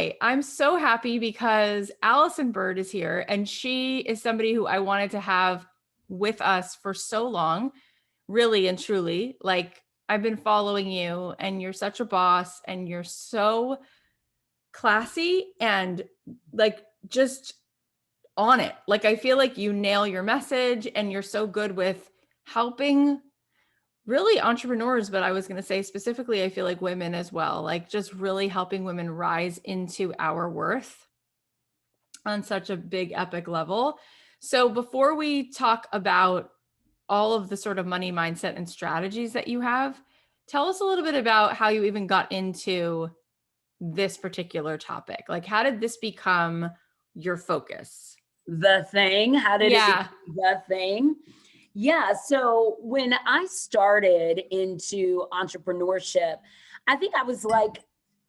Hi, I'm so happy because Allyson Byrd is here, and she is somebody who I wanted to have with us for so long, really and truly. Like, I've been following you, and you're such a boss, and you're so classy and like just on it. Like, I feel like you nail your message, and you're so good with helping really entrepreneurs, but I was going to say specifically, I feel like women as well, like just really helping women rise into our worth on such a big epic level. So before we talk about all of the sort of money mindset and strategies that you have, tell us a little bit about how you even got into this particular topic. Like, how did this become your focus? The thing? How did it Yeah. become the thing? Yeah, so when I started into entrepreneurship, I think I was like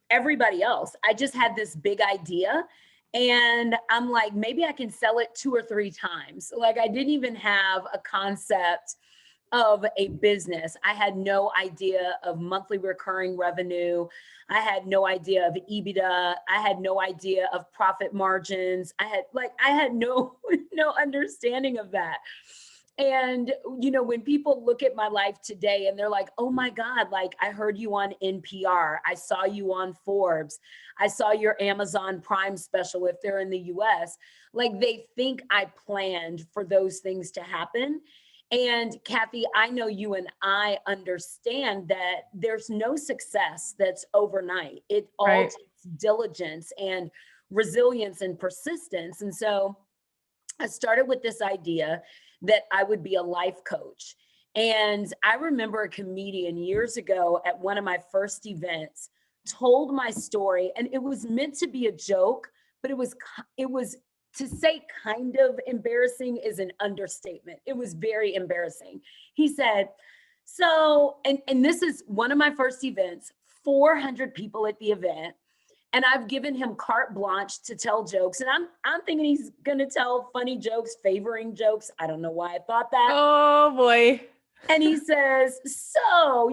everybody else. I just had this big idea and I'm like, maybe I can sell it 2 or 3 times. Like I didn't even have a concept of a business. I had no idea of monthly recurring revenue. I had no idea of EBITDA. I had no idea of profit margins. I had no no understanding of that. And when people look at my life today and they're like, "Oh my God, like I heard you on NPR. I saw you on Forbes. I saw your Amazon Prime special if they're in the US." Like they think I planned for those things to happen. And Kathy, I know you and I understand that there's no success that's overnight. It all Right. takes diligence and resilience and persistence. And so I started with this idea that I would be a life coach. And I remember a comedian years ago at one of my first events told my story, and it was meant to be a joke, but it was to say kind of embarrassing is an understatement. It was very embarrassing. He said, so, and this is one of my first events, 400 people at the event, and I've given him carte blanche to tell jokes. And I'm thinking he's gonna tell funny jokes, favoring jokes. I don't know why I thought that. Oh boy. And he says, so,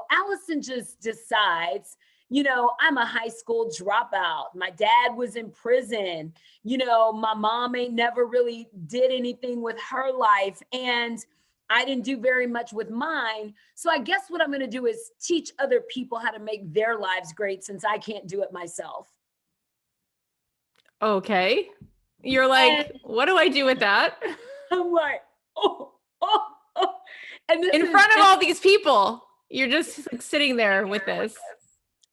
Allison just decides, I'm a high school dropout. My dad was in prison. My mom ain't never really did anything with her life. And I didn't do very much with mine. So I guess what I'm going to do is teach other people how to make their lives great since I can't do it myself. Okay. You're And like, what do I do with that? I'm like, oh, oh, oh. And this In is, front of all these people. You're just like sitting there with this.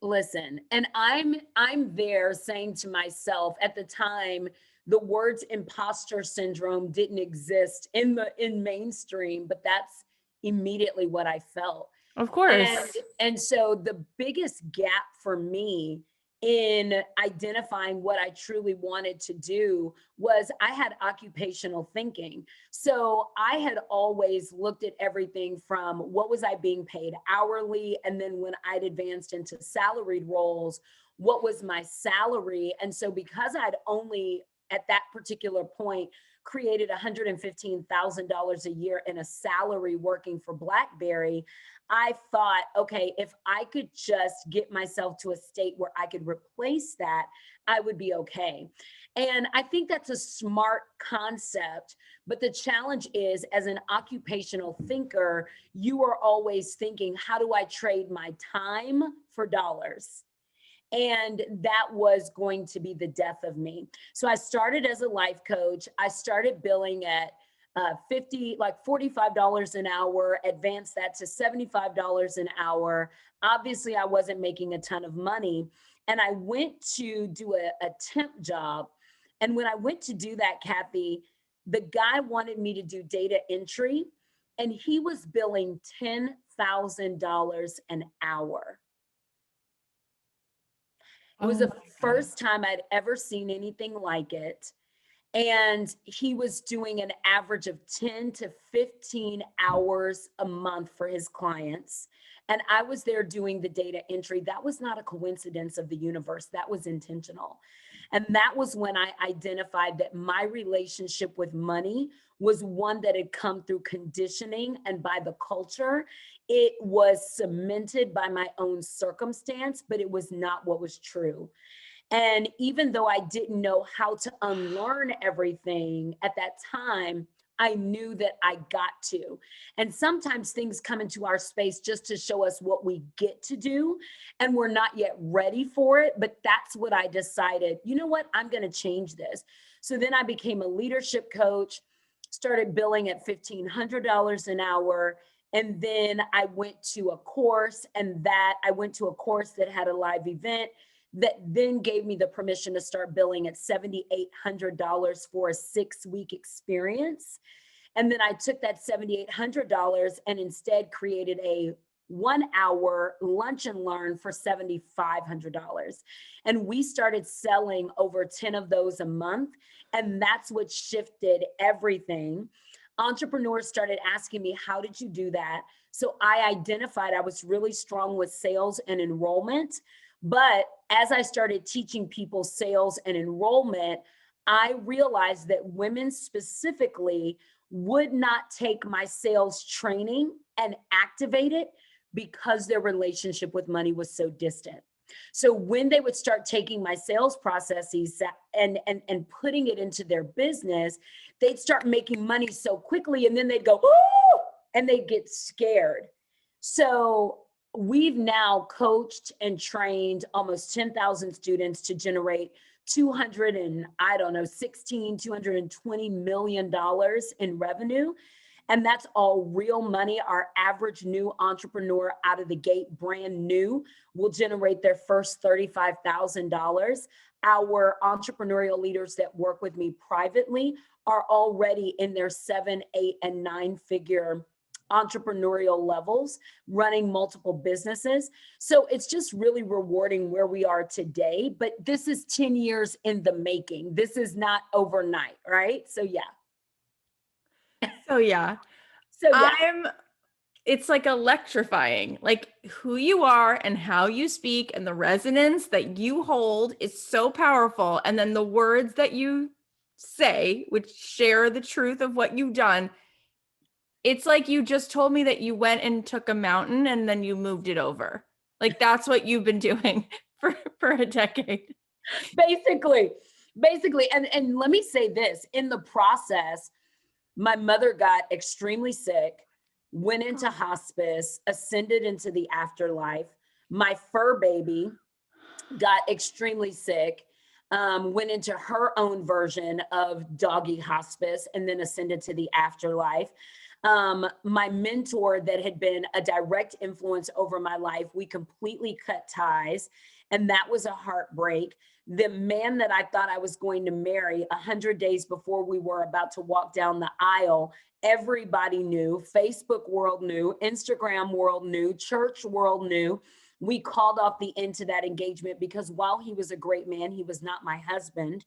listen, and I'm there saying to myself at the time, the words imposter syndrome didn't exist in mainstream, but that's immediately what I felt. Of And course. and so the biggest gap for me in identifying what I truly wanted to do was I had occupational thinking. So I had always looked at everything from what was I being paid hourly, and then when I'd advanced into salaried roles, what was my salary? And so because I'd only at that particular point created $115,000 a year in a salary working for BlackBerry, I thought, okay, if I could just get myself to a state where I could replace that, I would be okay. And I think that's a smart concept. But the challenge is, as an occupational thinker, you are always thinking, how do I trade my time for dollars? And that was going to be the death of me. So I started as a life coach. I started billing at 50, like $45 an hour, advanced that to $75 an hour. Obviously, I wasn't making a ton of money. And I went to do a temp job. And when I went to do that, Kathy, the guy wanted me to do data entry, and he was billing $10,000 an hour. It was Oh the my God. first time I'd ever seen anything like it. And he was doing an average of 10 to 15 hours a month for his clients. And I was there doing the data entry. That was not a coincidence of the universe, that was intentional. And that was when I identified that my relationship with money was one that had come through conditioning and by the culture. It was cemented by my own circumstance, but it was not what was true. And even though I didn't know how to unlearn everything at that time, I knew that I got to. And sometimes things come into our space just to show us what we get to do, and we're not yet ready for it. But that's what I decided, you know what, I'm going to change this. So then I became a leadership coach, started billing at $1,500 an hour. And then I went to a course, and that I went to a course that had a live event that then gave me the permission to start billing at $7,800 for a 6-week experience. And then I took that $7,800 and instead created a 1-hour lunch and learn for $7,500. And we started selling over 10 of those a month. And that's what shifted everything. Entrepreneurs started asking me, how did you do that? So I identified I was really strong with sales and enrollment. But as I started teaching people sales and enrollment, I realized that women specifically would not take my sales training and activate it because their relationship with money was so distant. So when they would start taking my sales processes and putting it into their business, they'd start making money so quickly, and then they'd go, "Ooh," and they'd get scared. So we've now coached and trained almost 10,000 students to generate 200 and I don't know, 16, $220 million in revenue. And that's all real money. Our average new entrepreneur out of the gate, brand new, will generate their first $35,000. Our entrepreneurial leaders that work with me privately are already in their 7, 8, and 9-figure entrepreneurial levels, running multiple businesses. So it's just really rewarding where we are today. But this is 10 years in the making. This is not overnight, right? So yeah. So yeah, So yeah. it's like electrifying, like who you are and how you speak and the resonance that you hold is so powerful. And then the words that you say, which share the truth of what you've done. It's like you just told me that you went and took a mountain and then you moved it over. Like that's what you've been doing for a decade. Basically. And let me say this, in the process, my mother got extremely sick, went into hospice, ascended into the afterlife. My fur baby got extremely sick, went into her own version of doggy hospice, and then ascended to the afterlife. My mentor that had been a direct influence over my life, we completely cut ties, and that was a heartbreak. The man that I thought I was going to marry 100 days before we were about to walk down the aisle, everybody knew. Facebook world knew, Instagram world knew, church world knew. We called off the end to that engagement because while he was a great man, he was not my husband.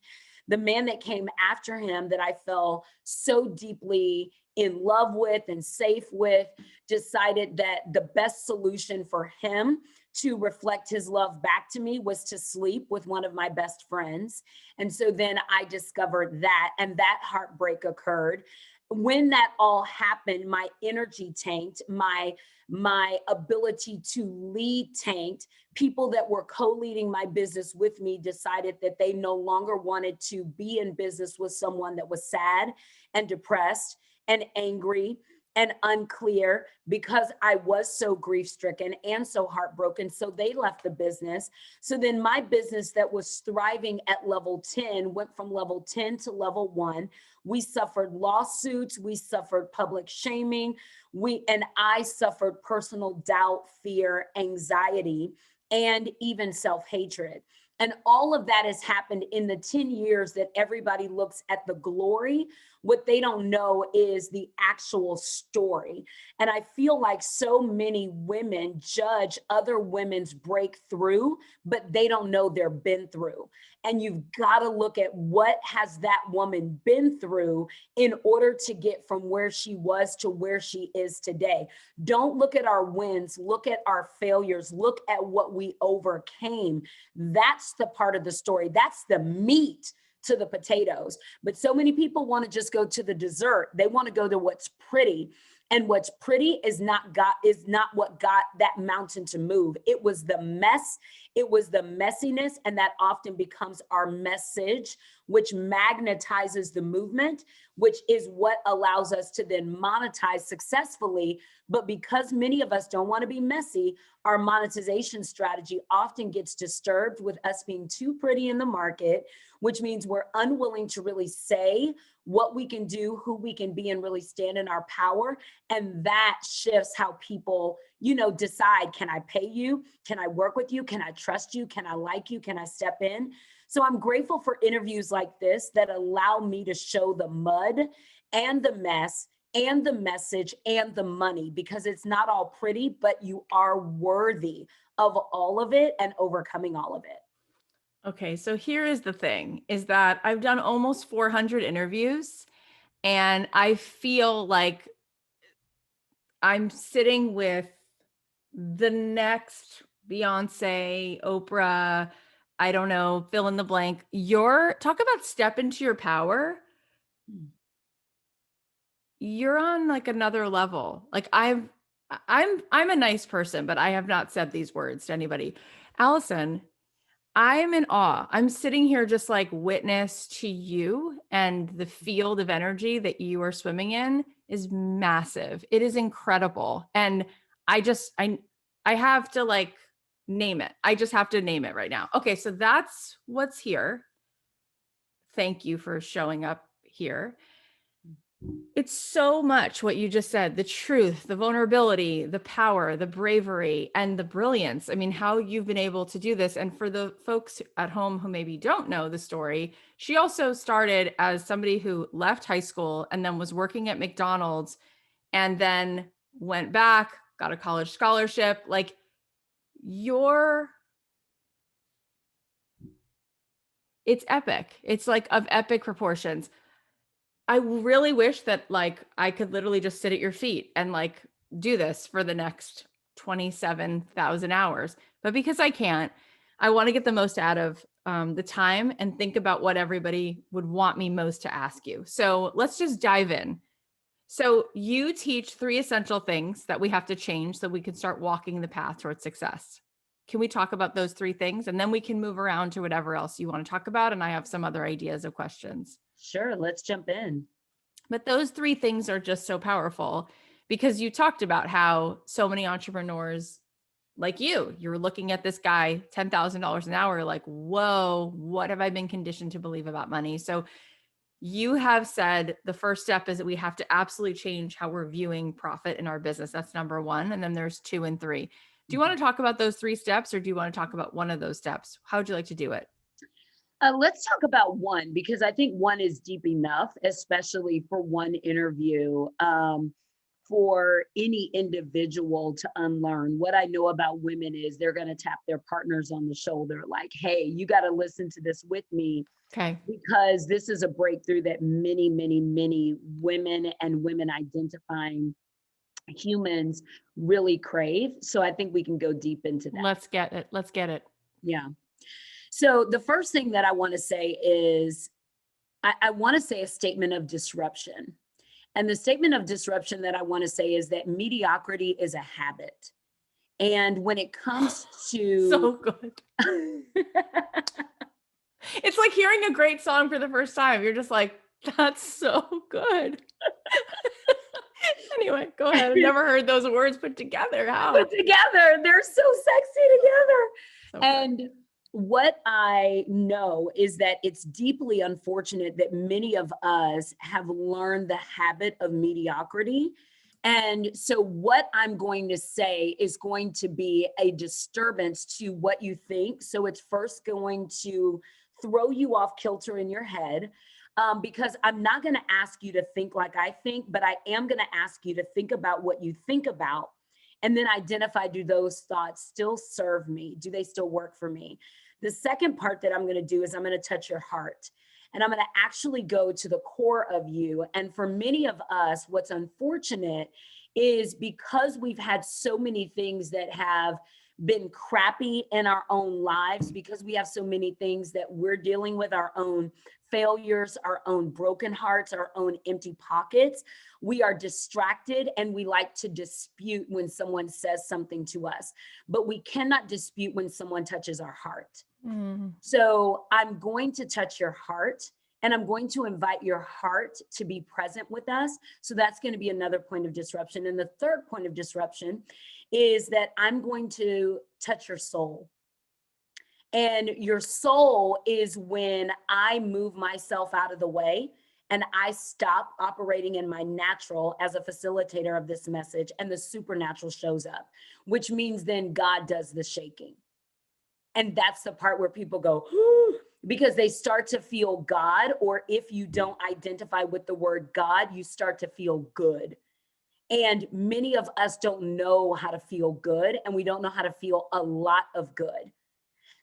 The man that came after him that I fell so deeply in love with and safe with decided that the best solution for him to reflect his love back to me was to sleep with one of my best friends. And so then I discovered that, and that heartbreak occurred. When that all happened, my energy tanked, my ability to lead tanked. People that were co-leading my business with me decided that they no longer wanted to be in business with someone that was sad and depressed and angry and unclear, because I was so grief-stricken and so heartbroken. So they left the business. So then my business that was thriving at level 10 went from level 10 to level 1. We suffered lawsuits. We suffered public shaming. And I suffered personal doubt, fear, anxiety, and even self-hatred. And all of that has happened in the 10 years that everybody looks at the glory. What they don't know is the actual story. And I feel like so many women judge other women's breakthrough, but they don't know they're been through. And you've got to look at what has that woman been through in order to get from where she was to where she is today. Don't look at our wins, look at our failures, look at what we overcame. That's the part of the story. That's the meat to the potatoes. But so many people want to just go to the dessert. They want to go to what's pretty. And what's pretty is not what got that mountain to move. It was the mess. It was the messiness, and that often becomes our message, which magnetizes the movement, which is what allows us to then monetize successfully. But because many of us don't want to be messy, our monetization strategy often gets disturbed with us being too pretty in the market, which means we're unwilling to really say what we can do, who we can be, and really stand in our power. And that shifts how people, decide, can I pay you? Can I work with you? Can I trust you? Can I like you? Can I step in? So I'm grateful for interviews like this that allow me to show the mud and the mess and the message and the money, because it's not all pretty, but you are worthy of all of it and overcoming all of it. Okay, so here is the thing, is that I've done almost 400 interviews, and I feel like I'm sitting with the next Beyonce, Oprah, I don't know, fill in the blank. Talk about step into your power. You're on like another level. Like I'm a nice person, but I have not said these words to anybody. Allyson, I'm in awe. I'm sitting here just like witness to you, and the field of energy that you are swimming in is massive. It is incredible. And I have to like name it. I just have to name it right now. Okay, so that's what's here. Thank you for showing up here. It's so much what you just said, the truth, the vulnerability, the power, the bravery, and the brilliance. I mean, how you've been able to do this. And for the folks at home who maybe don't know the story, she also started as somebody who left high school and then was working at McDonald's, and then went back, got a college scholarship. Like it's epic. It's like of epic proportions. I really wish that like I could literally just sit at your feet and like do this for the next 27,000 hours. But because I can't, I want to get the most out of the time and think about what everybody would want me most to ask you. So let's just dive in. So you teach 3 essential things that we have to change so we can start walking the path towards success. Can we talk about those 3 things? And then we can move around to whatever else you want to talk about. And I have some other ideas of questions. Sure, let's jump in. But those 3 things are just so powerful, because you talked about how so many entrepreneurs like you're looking at this guy, $10,000 an hour, like, whoa, what have I been conditioned to believe about money? So you have said the first step is that we have to absolutely change how we're viewing profit in our business. That's number 1. And then there's 2 and 3. Do you want to talk about those 3 steps, or do you want to talk about one of those steps? How would you like to do it? Let's talk about 1, because I think 1 is deep enough, especially for one interview, for any individual to unlearn. What I know about women is they're going to tap their partners on the shoulder like, hey, you got to listen to this with me. Okay. Because this is a breakthrough that many, many, many women and women identifying humans really crave. So I think we can go deep into that. Let's get it. Yeah. So the first thing that I want to say is I want to say a statement of disruption. And the statement of disruption that I want to say is that mediocrity is a habit. And when it comes to so good. It's like hearing a great song for the first time. You're just like, that's so good. Anyway, go ahead. I've never heard those words put together. How? Put together. They're so sexy together. So and what I know is that it's deeply unfortunate that many of us have learned the habit of mediocrity. And so what I'm going to say is going to be a disturbance to what you think. So it's first going to throw you off kilter in your head, because I'm not going to ask you to think like I think, but I am going to ask you to think about what you think about, and then identify, do those thoughts still serve me? Do they still work for me? The second part that I'm going to do is I'm going to touch your heart, and I'm going to actually go to the core of you. And for many of us, what's unfortunate is because we've had so many things that have been crappy in our own lives because we have so many things that we're dealing with, our own failures, our own broken hearts, our own empty pockets. We are distracted and we like to dispute when someone says something to us, but we cannot dispute when someone touches our heart. So I'm going to touch your heart and I'm going to invite your heart to be present with us. So that's going to be another point of disruption. And the third point of disruption is that I'm going to touch your soul. And your soul is when I move myself out of the way and I stop operating in my natural as a facilitator of this message, and the supernatural shows up, which means then God does the shaking. And that's the part where people go, because they start to feel God, or if you don't identify with the word God, you start to feel good. And many of us don't know how to feel good, and we don't know how to feel a lot of good.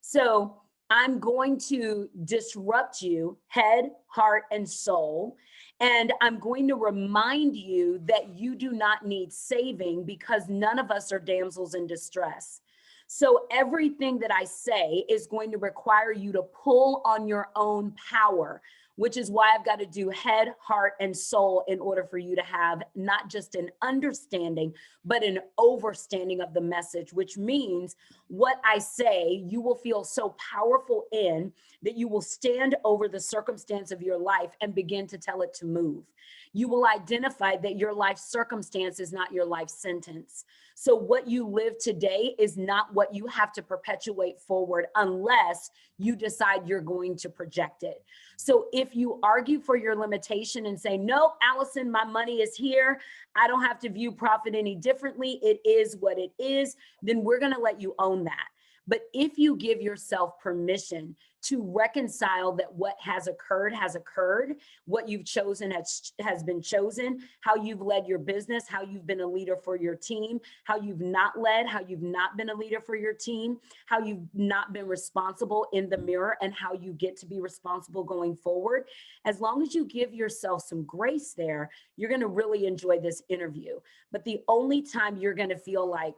So I'm going to disrupt you, head, heart, and soul. And I'm going to remind you that you do not need saving because none of us are damsels in distress. So everything that I say is going to require you to pull on your own power, which is why I've got to do head, heart, and soul in order for you to have not just an understanding, but an overstanding of the message, which means what I say, you will feel so powerful in that you will stand over the circumstance of your life and begin to tell it to move. You will identify that your life circumstance is not your life sentence. So what you live today is not what you have to perpetuate forward unless you decide you're going to project it. So if you argue for your limitation and say, no, Allyson, my money is here, I don't have to view profit any differently, it is what it is, then we're going to let you own that. But if you give yourself permission to reconcile that what has occurred, what you've chosen has been chosen, how you've led your business, how you've been a leader for your team, how you've not led, how you've not been a leader for your team, how you've not been responsible in the mirror, and how you get to be responsible going forward. As long as you give yourself some grace there, you're going to really enjoy this interview. But the only time you're going to feel like,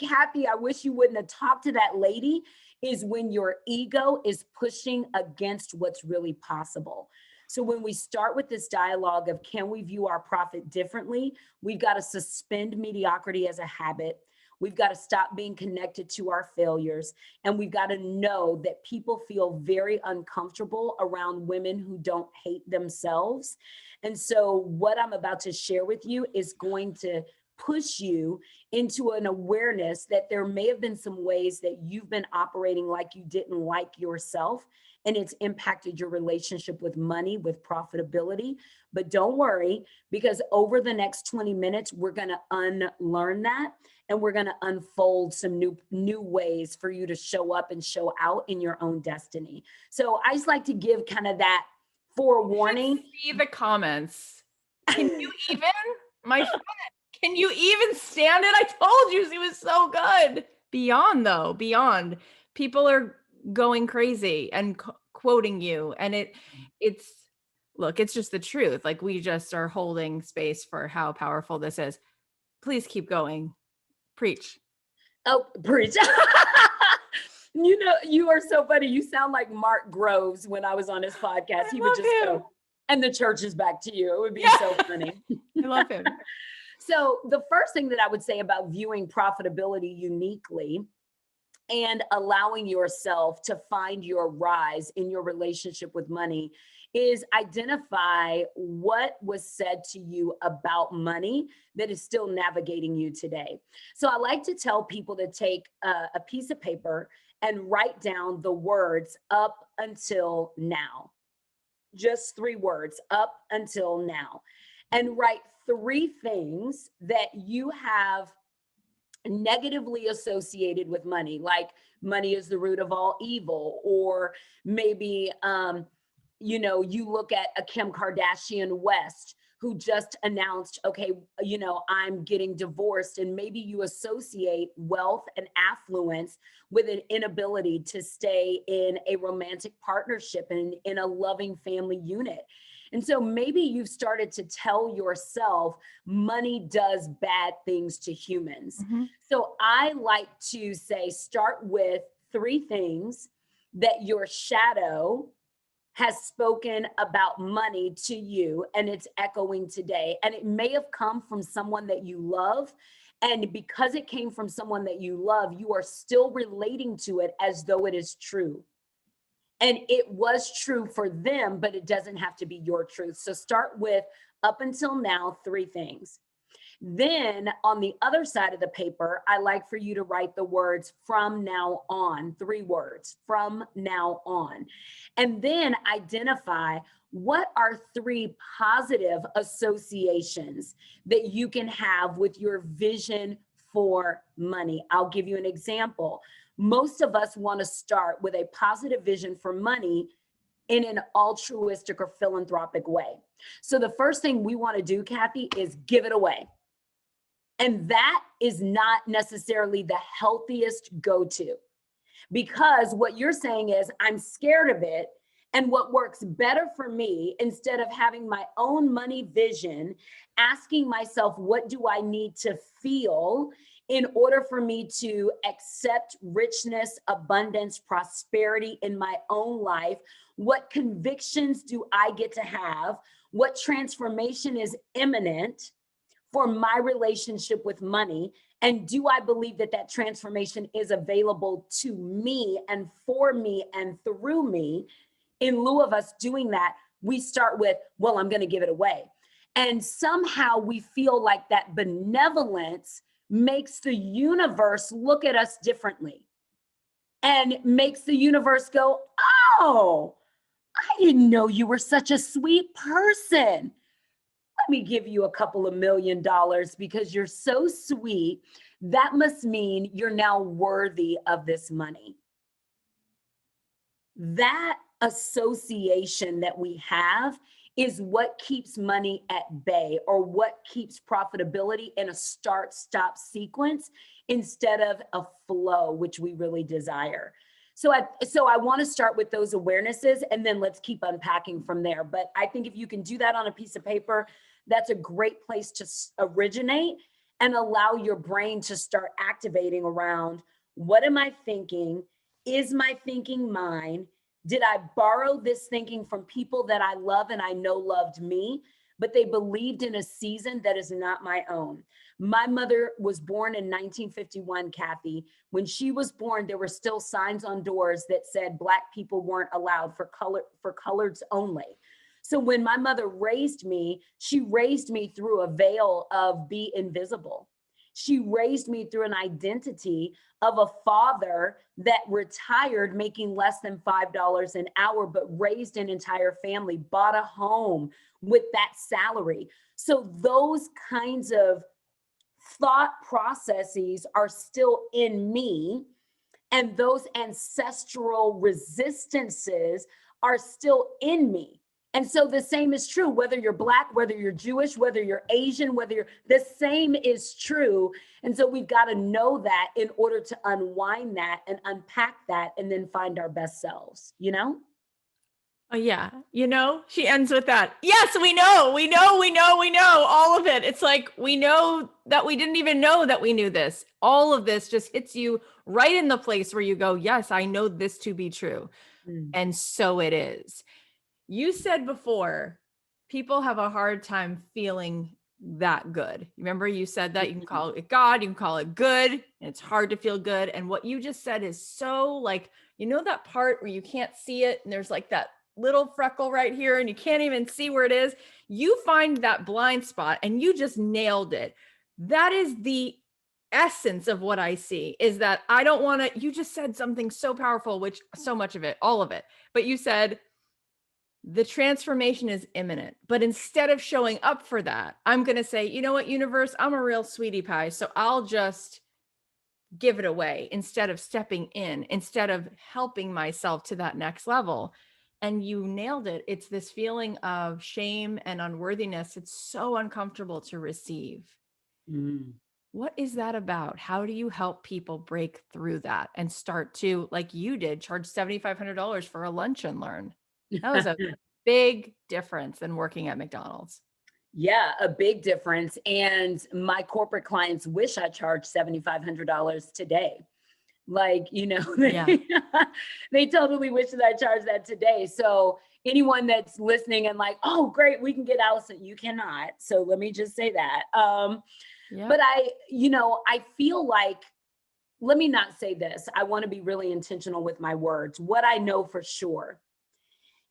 Kathy, I wish you wouldn't have talked to that lady, is when your ego is pushing against what's really possible. So when we start with this dialogue of can we view our profit differently, we've got to suspend mediocrity as a habit. We've got to stop being connected to our failures. And we've got to know that people feel very uncomfortable around women who don't hate themselves. And so what I'm about to share with you is going to push you into an awareness that there may have been some ways that you've been operating like you didn't like yourself, and it's impacted your relationship with money, with profitability. But don't worry, because over the next 20 minutes, we're going to unlearn that, and we're going to unfold some new ways for you to show up and show out in your own destiny. So I just like to give kind of that forewarning. See the comments. Can you even, my friend? Can you even stand it? I told you she was so good. Beyond. People are going crazy and quoting you. And it's just the truth. Like, we just are holding space for how powerful this is. Please keep going. Preach. Oh, preach. You know, you are so funny. You sound like Mark Groves when I was on his podcast. He would just go, and the church is back to you. It would be so funny. I love him. So the first thing that I would say about viewing profitability uniquely and allowing yourself to find your rise in your relationship with money is identify what was said to you about money that is still navigating you today. So I like to tell people to take a piece of paper and write down the words up until now. Just 3 words, up until now. And write 3 things that you have negatively associated with money, like money is the root of all evil, or maybe, you look at a Kim Kardashian West who just announced, okay, I'm getting divorced, and maybe you associate wealth and affluence with an inability to stay in a romantic partnership and in a loving family unit. And so maybe you've started to tell yourself money does bad things to humans. Mhm. So I like to say, start with 3 things that your shadow has spoken about money to you and it's echoing today. And it may have come from someone that you love. And because it came from someone that you love, you are still relating to it as though it is true. And it was true for them, but it doesn't have to be your truth. So start with up until now, 3 things. Then on the other side of the paper, I like for you to write the words from now on, 3 words, from now on. And then identify what are 3 positive associations that you can have with your vision for money. I'll give you an example. Most of us want to start with a positive vision for money in an altruistic or philanthropic way. So the first thing we want to do, Kathy, is give it away. And that is not necessarily the healthiest go to, because what you're saying is, I'm scared of it. And what works better for me, instead of having my own money vision, asking myself, what do I need to feel in order for me to accept richness, abundance, prosperity in my own life? What convictions do I get to have? What transformation is imminent for my relationship with money? And do I believe that that transformation is available to me and for me and through me? In lieu of us doing that, we start with, well, I'm going to give it away. And somehow we feel like that benevolence makes the universe look at us differently and makes the universe go, oh, I didn't know you were such a sweet person. Let me give you a couple of $1,000,000 because you're so sweet. That must mean you're now worthy of this money. That association that we have is what keeps money at bay, or what keeps profitability in a start stop sequence instead of a flow, which we really desire. So I want to start with those awarenesses, and then let's keep unpacking from there. But I think if you can do that on a piece of paper, that's a great place to originate and allow your brain to start activating around, what am I thinking? Is my thinking mine? Did I borrow this thinking from people that I love and I know loved me, but they believed in a season that is not my own? My mother was born in 1951, Kathy. When she was born, there were still signs on doors that said Black people weren't allowed, for coloreds only. So when my mother raised me, she raised me through a veil of be invisible. She raised me through an identity of a father that retired making less than $5 an hour, but raised an entire family, bought a home with that salary. So those kinds of thought processes are still in me, and those ancestral resistances are still in me. And so the same is true, whether you're Black, whether you're Jewish, whether you're Asian, the same is true. And so we've got to know that in order to unwind that and unpack that and then find our best selves, you know? Oh, yeah. She ends with that. Yes, we know, we know all of it. It's like, we know that we didn't even know that we knew this. All of this just hits you right in the place where you go, yes, I know this to be true. Mm. And so it is. You said before, people have a hard time feeling that good. Remember, you said that you can call it God, you can call it good, and it's hard to feel good. And what you just said is so, like, that part where you can't see it and there's like that little freckle right here and you can't even see where it is. You find that blind spot and you just nailed it. That is the essence of what I see, is that I don't want to, you just said something so powerful, which so much of it, all of it, but you said, the transformation is imminent. But instead of showing up for that, I'm going to say, you know what, universe, I'm a real sweetie pie. So I'll just give it away instead of stepping in, instead of helping myself to that next level. And you nailed it. It's this feeling of shame and unworthiness. It's so uncomfortable to receive. Mm. What is that about? How do you help people break through that and start to, like you did, charge $7,500 for a lunch and learn? That was a big difference than working at McDonald's. Yeah, a big difference. And my corporate clients wish I charged $7,500 today. Like, Yeah. they totally wish that I charged that today. So anyone that's listening and like, oh, great, we can get Allyson, you cannot. So let me just say that. Yeah. But I feel like, let me not say this. I want to be really intentional with my words. What I know for sure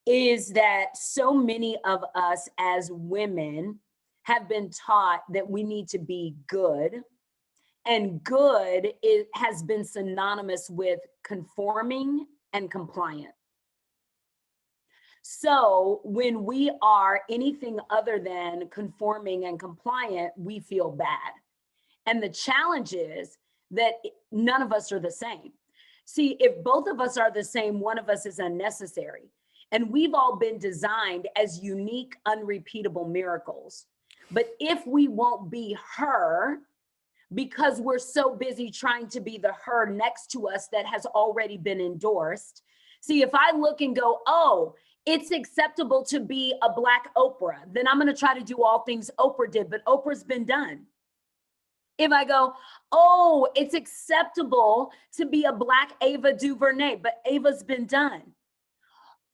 is that so many of us as women have been taught that we need to be good. And good has been synonymous with conforming and compliant. So when we are anything other than conforming and compliant, we feel bad. And the challenge is that none of us are the same. See, if both of us are the same, one of us is unnecessary. And we've all been designed as unique, unrepeatable miracles. But if we won't be her, because we're so busy trying to be the her next to us that has already been endorsed. See, if I look and go, oh, it's acceptable to be a Black Oprah, then I'm going to try to do all things Oprah did, but Oprah's been done. If I go, oh, it's acceptable to be a Black Ava DuVernay, but Ava's been done.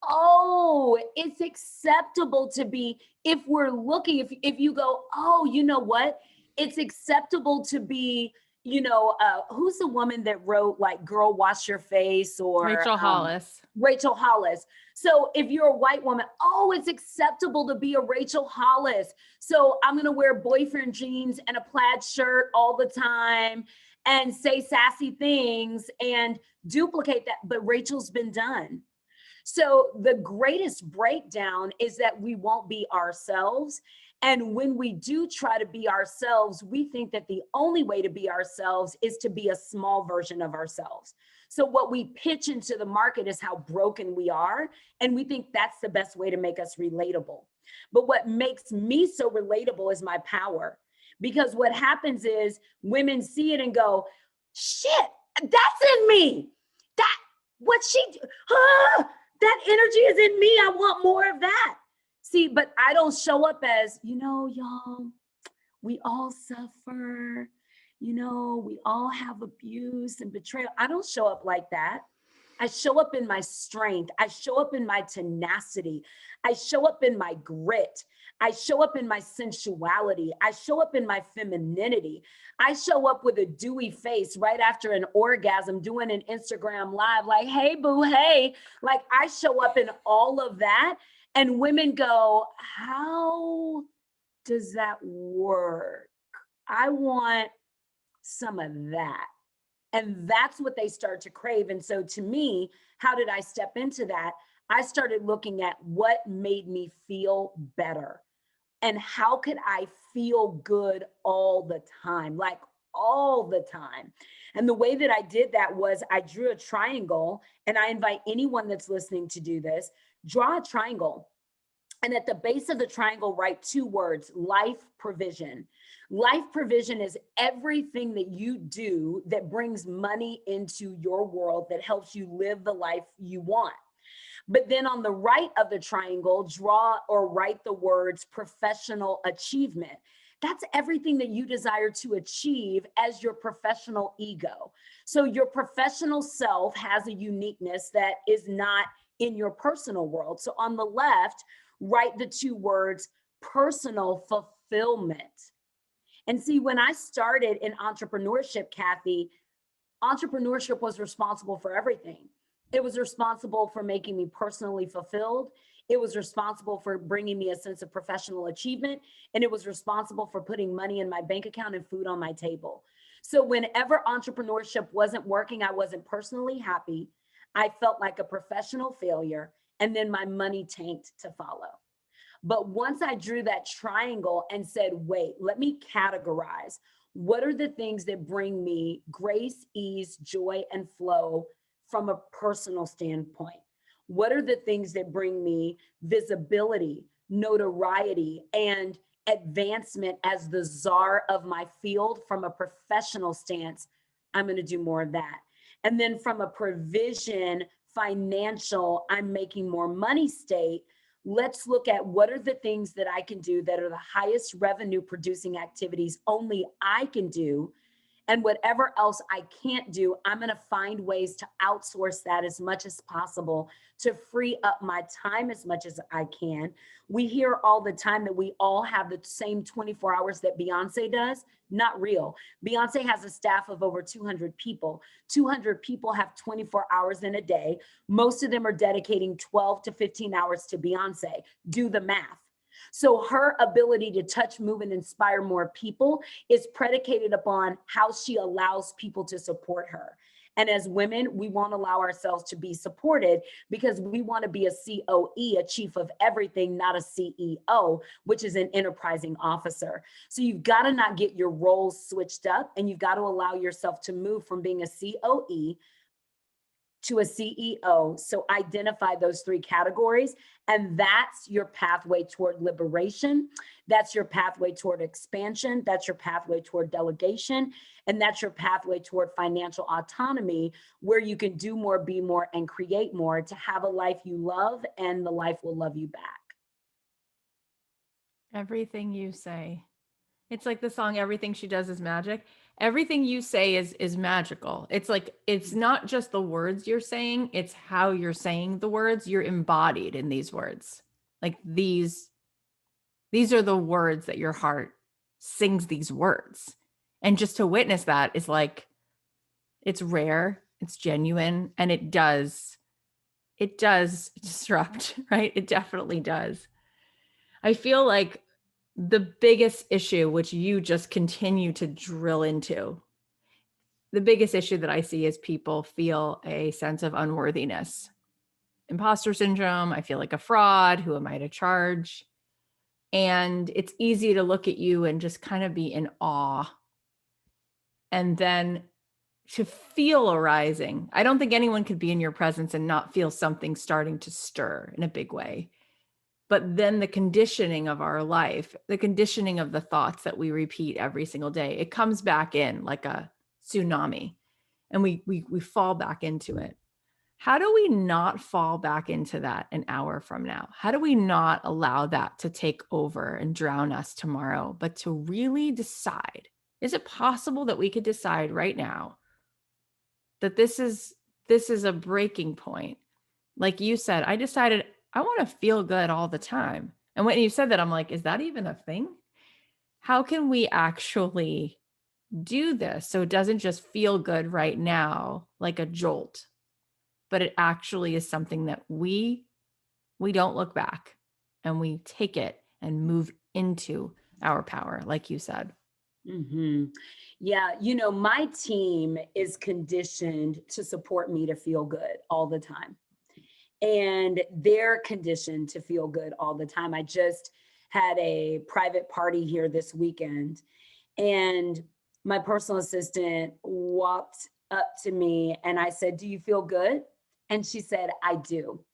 Oh, it's acceptable to be, if we're looking, if you go, oh, you know what? It's acceptable to be, who's the woman that wrote like Girl Wash Your Face, or Rachel Hollis. Rachel Hollis. So if you're a white woman, oh, it's acceptable to be a Rachel Hollis. So I'm going to wear boyfriend jeans and a plaid shirt all the time and say sassy things and duplicate that. But Rachel's been done. So the greatest breakdown is that we won't be ourselves. And when we do try to be ourselves, we think that the only way to be ourselves is to be a small version of ourselves. So what we pitch into the market is how broken we are. And we think that's the best way to make us relatable. But what makes me so relatable is my power. Because what happens is women see it and go, shit, that's in me. That energy is in me. I want more of that. See, but I don't show up as, y'all, we all suffer. We all have abuse and betrayal. I don't show up like that. I show up in my strength. I show up in my tenacity. I show up in my grit. I show up in my sensuality. I show up in my femininity. I show up with a dewy face right after an orgasm doing an Instagram live, like, hey, boo, hey. Like, I show up in all of that. And women go, how does that work? I want some of that. And that's what they start to crave. And so to me, how did I step into that? I started looking at what made me feel better and how could I feel good all the time, like all the time. And the way that I did that was I drew a triangle, and I invite anyone that's listening to do this, draw a triangle. And at the base of the triangle, write two words: life provision. Life provision is everything that you do that brings money into your world, that helps you live the life you want. But then on the right of the triangle, draw or write the words professional achievement. That's everything that you desire to achieve as your professional ego. So your professional self has a uniqueness that is not in your personal world. So on the left, write the two words personal fulfillment. And see, when I started in entrepreneurship, Kathy, entrepreneurship was responsible for everything. It was responsible for making me personally fulfilled. It was responsible for bringing me a sense of professional achievement. And it was responsible for putting money in my bank account and food on my table. So whenever entrepreneurship wasn't working, I wasn't personally happy. I felt like a professional failure. And then my money tanked to follow. But once I drew that triangle and said, wait, let me categorize. What are the things that bring me grace, ease, joy, and flow from a personal standpoint? What are the things that bring me visibility, notoriety, and advancement as the czar of my field from a professional stance? I'm going to do more of that. And then from a provision, financial, I'm making more money state, Let's look at what are the things that I can do that are the highest revenue producing activities only I can do. And whatever else I can't do, I'm going to find ways to outsource that as much as possible to free up my time as much as I can. We hear all the time that we all have the same 24 hours that Beyonce does. Not real. Beyonce has a staff of over 200 people. 200 people have 24 hours in a day. Most of them are dedicating 12 to 15 hours to Beyonce. Do the math. So her ability to touch, move, and inspire more people is predicated upon how she allows people to support her. And as women, we won't allow ourselves to be supported because we want to be a COE, a chief of everything, not a CEO, which is an enterprising officer. So you've got to not get your roles switched up, and you've got to allow yourself to move from being a COE to a CEO. So identify those three categories, and that's your pathway toward liberation. That's your pathway toward expansion. That's your pathway toward delegation. And that's your pathway toward financial autonomy, where you can do more, be more, and create more to have a life you love, and the life will love you back. Everything you say. It's like the song Everything She Does Is Magic. Everything you say is magical. It's like, it's not just the words you're saying, it's how you're saying the words. You're embodied in these words. Like these are the words that your heart sings these words. And just to witness that is like, it's rare, it's genuine, and it does disrupt, right? It definitely does. I feel like the biggest issue, which you just continue to drill into, the biggest issue that I see is people feel a sense of unworthiness, imposter syndrome. I feel like a fraud. Who am I to charge? And it's easy to look at you and just kind of be in awe. And then to feel a rising. I don't think anyone could be in your presence and not feel something starting to stir in a big way. But then the conditioning of our life, the conditioning of the thoughts that we repeat every single day, it comes back in like a tsunami, and we fall back into it. How do we not fall back into that an hour from now? How do we not allow that to take over and drown us tomorrow, but to really decide? Is it possible that we could decide right now that this is a breaking point? Like you said, I decided I want to feel good all the time. And when you said that, I'm like, is that even a thing? How can we actually do this so it doesn't just feel good right now, like a jolt, but it actually is something that we don't look back, and we take it and move into our power, like you said. Mm-hmm. Yeah, my team is conditioned to support me to feel good all the time. And they're conditioned to feel good all the time. I just had a private party here this weekend, and my personal assistant walked up to me and I said, "Do you feel good?" And she said, "I do."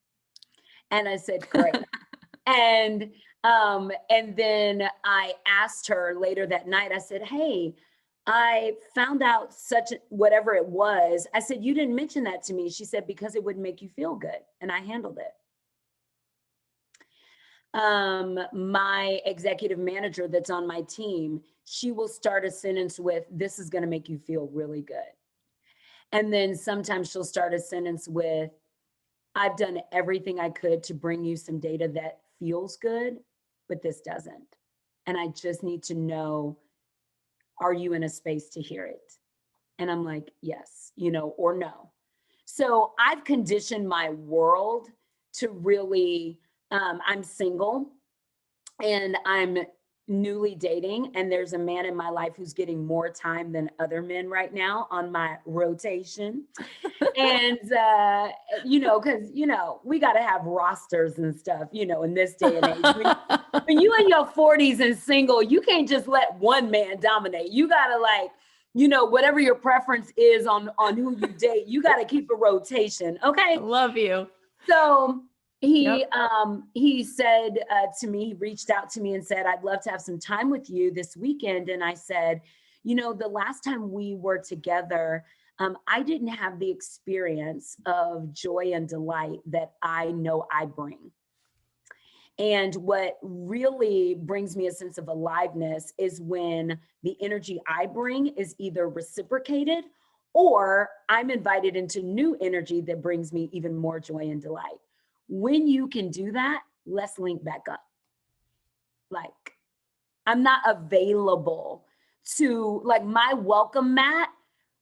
And I said, "Great." And then I asked her later that night, I said, "Hey, I found out such whatever it was." I said, "You didn't mention that to me." She said, "Because it would make you feel good." And I handled it. My executive manager that's on my team, she will start a sentence with, "This is going to make you feel really good." And then sometimes she'll start a sentence with, "I've done everything I could to bring you some data that feels good, but this doesn't. And I just need to know, are you in a space to hear it?" And I'm like, "Yes," or "No." So I've conditioned my world to really, I'm single and I'm newly dating, and there's a man in my life who's getting more time than other men right now on my rotation. And because we got to have rosters and stuff, in this day and age. When you in your 40s and single, you can't just let one man dominate. You gotta whatever your preference is on who you date, you gotta keep a rotation. Okay. I love you. So he Yep. he said to me, he reached out to me and said, "I'd love to have some time with you this weekend." And I said, the last time we were together, I didn't have the experience of joy and delight that I know I bring. And what really brings me a sense of aliveness is when the energy I bring is either reciprocated or I'm invited into new energy that brings me even more joy and delight. When you can do that, let's link back up. Like, I'm not available to, like, my welcome mat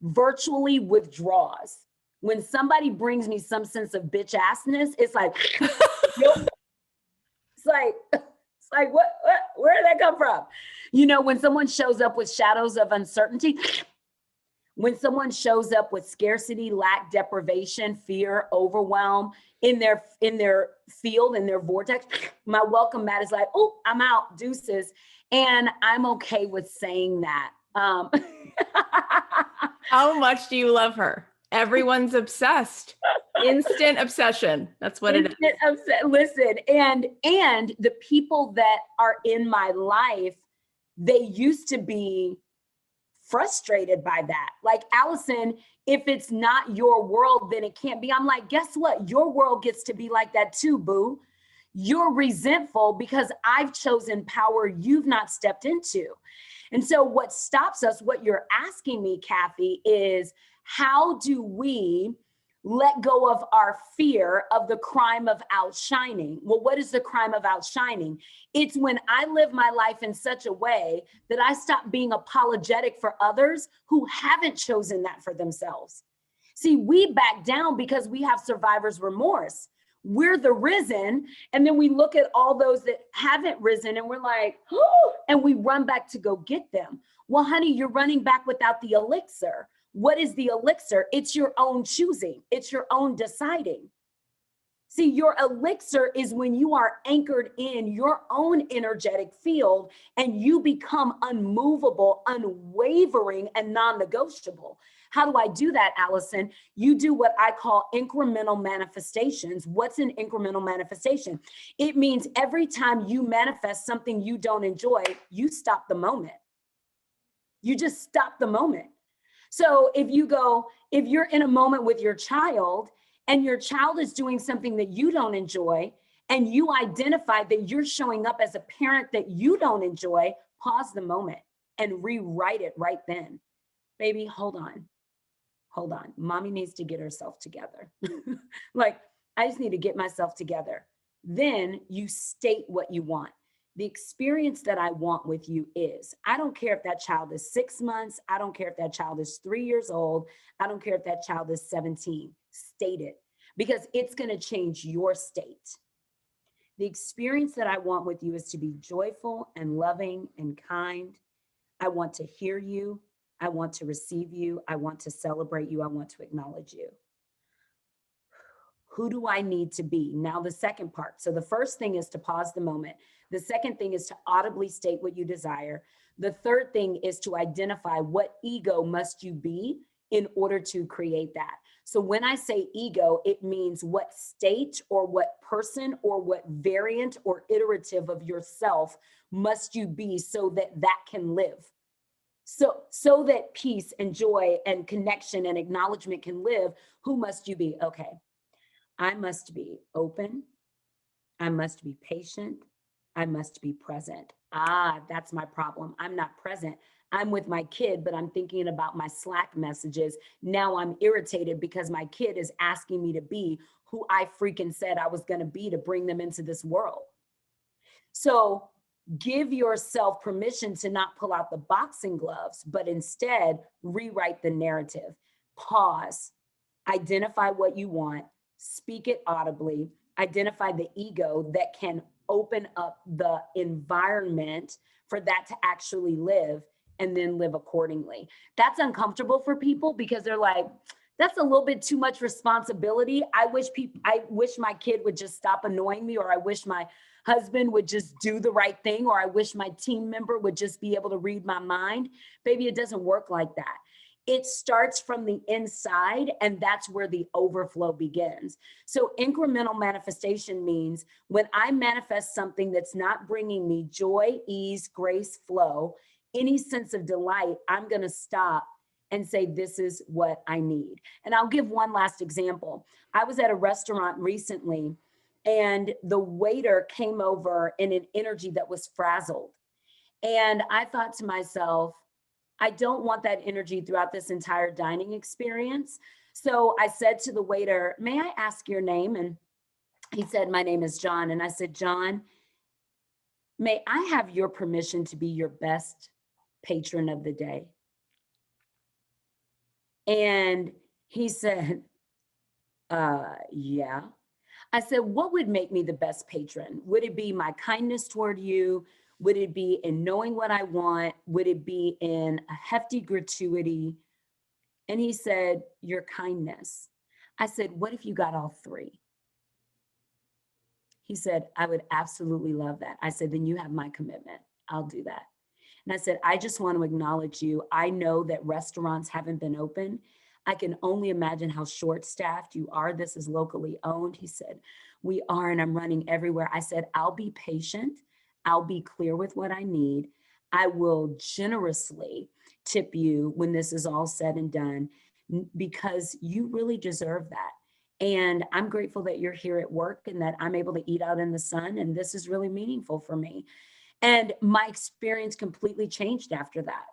virtually withdraws. When somebody brings me some sense of bitch assness, it's like, nope. It's like, what, where did that come from? You know, when someone shows up with shadows of uncertainty, when someone shows up with scarcity, lack, deprivation, fear, overwhelm in their field, in their vortex, my welcome mat is like, oh, I'm out, deuces. And I'm okay with saying that. How much do you love her? Everyone's obsessed. Instant obsession. That's what it is. Listen, and the people that are in my life, they used to be frustrated by that. Like, Allyson, if it's not your world, then it can't be. I'm like, guess what? Your world gets to be like that too, boo. You're resentful because I've chosen power you've not stepped into. And so what stops us, what you're asking me, Kathy, is how do we let go of our fear of the crime of outshining? Well, what is the crime of outshining? It's when I live my life in such a way that I stop being apologetic for others who haven't chosen that for themselves. See, we back down because we have survivor's remorse. We're the risen, and then we look at all those that haven't risen and we're like, oh, and we run back to go get them. Well, honey, you're running back without the elixir. What is the elixir? It's your own choosing. It's your own deciding. See, your elixir is when you are anchored in your own energetic field and you become unmovable, unwavering, and non-negotiable. How do I do that, Allyson? You do what I call incremental manifestations. What's an incremental manifestation? It means every time you manifest something you don't enjoy, you stop the moment. You just stop the moment. So if you're in a moment with your child and your child is doing something that you don't enjoy, and you identify that you're showing up as a parent that you don't enjoy, pause the moment and rewrite it right then. Baby, hold on. Mommy needs to get herself together. Like, I just need to get myself together. Then you state what you want. The experience that I want with you is, I don't care if that child is 6 months. I don't care if that child is 3 years old. I don't care if that child is 17. State it, because it's going to change your state. The experience that I want with you is to be joyful and loving and kind. I want to hear you. I want to receive you. I want to celebrate you. I want to acknowledge you. Who do I need to be? Now, the second part. So the first thing is to pause the moment. The second thing is to audibly state what you desire. The third thing is to identify what ego must you be in order to create that. So when I say ego, it means what state or what person or what variant or iterative of yourself must you be so that that can live. So that peace and joy and connection and acknowledgement can live. Who must you be? Okay. I must be open. I must be patient. I must be present. That's my problem. I'm not present. I'm with my kid, but I'm thinking about my Slack messages. Now I'm irritated because my kid is asking me to be who I freaking said I was going to be to bring them into this world. So give yourself permission to not pull out the boxing gloves, but instead rewrite the narrative. Pause, identify what you want, speak it audibly, identify the ego that can open up the environment for that to actually live, and then live accordingly. That's uncomfortable for people because they're like, that's a little bit too much responsibility. I wish my kid would just stop annoying me, or I wish my husband would just do the right thing, or I wish my team member would just be able to read my mind. Baby, it doesn't work like that. It starts from the inside, and that's where the overflow begins. So incremental manifestation means when I manifest something that's not bringing me joy, ease, grace, flow, any sense of delight, I'm going to stop and say, this is what I need. And I'll give one last example. I was at a restaurant recently, and the waiter came over in an energy that was frazzled. And I thought to myself, I don't want that energy throughout this entire dining experience. So I said to the waiter, may I ask your name? And he said, my name is John. And I said, John, may I have your permission to be your best patron of the day? And he said, yeah. I said, what would make me the best patron? Would it be my kindness toward you? Would it be in knowing what I want? Would it be in a hefty gratuity? And he said, your kindness. I said, what if you got all three? He said, I would absolutely love that. I said, then you have my commitment. I'll do that. And I said, I just want to acknowledge you. I know that restaurants haven't been open. I can only imagine how short-staffed you are. This is locally owned. He said, we are, and I'm running everywhere. I said, I'll be patient. I'll be clear with what I need. I will generously tip you when this is all said and done, because you really deserve that. And I'm grateful that you're here at work and that I'm able to eat out in the sun. And this is really meaningful for me. And my experience completely changed after that.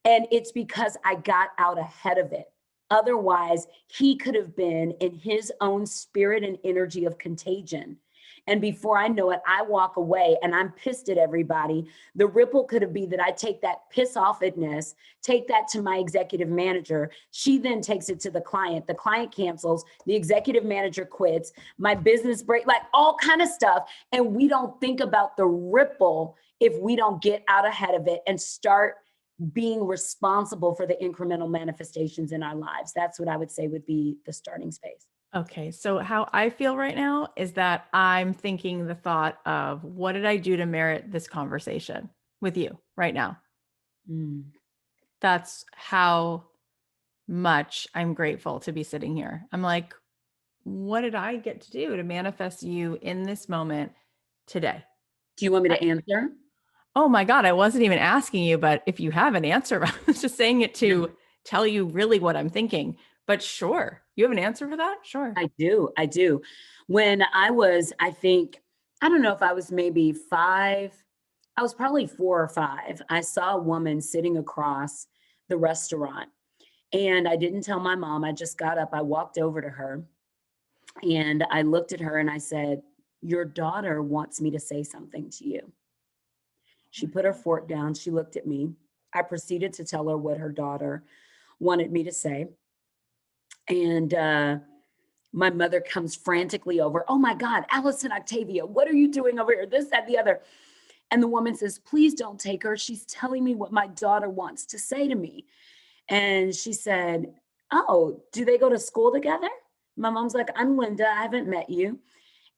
And it's because I got out ahead of it. Otherwise, he could have been in his own spirit and energy of contagion. And before I know it, I walk away and I'm pissed at everybody. The ripple could have been that I take that piss offedness, take that to my executive manager. She then takes it to the client. The client cancels, the executive manager quits, my business break, like all kind of stuff. And we don't think about the ripple if we don't get out ahead of it and start being responsible for the incremental manifestations in our lives. That's what I would say would be the starting space. Okay. So how I feel right now is that I'm thinking the thought of what did I do to merit this conversation with you right now? That's how much I'm grateful to be sitting here. I'm like, what did I get to do to manifest you in this moment today? Do you want me to answer? Oh my God, I wasn't even asking you, but if you have an answer, I was just saying it to tell you really what I'm thinking. But sure, you have an answer for that? Sure. I do. I do. When I was, I think, I don't know if I was maybe 5, I was probably 4 or 5. I saw a woman sitting across the restaurant and I didn't tell my mom. I just got up, I walked over to her and I looked at her and I said, your daughter wants me to say something to you. She put her fork down. She looked at me. I proceeded to tell her what her daughter wanted me to say. And my mother comes frantically over. Oh my God, Allyson Octavia, what are you doing over here? This, that, the other. And the woman says, please don't take her. She's telling me what my daughter wants to say to me. And she said, oh, do they go to school together? My mom's like, I'm Linda. I haven't met you.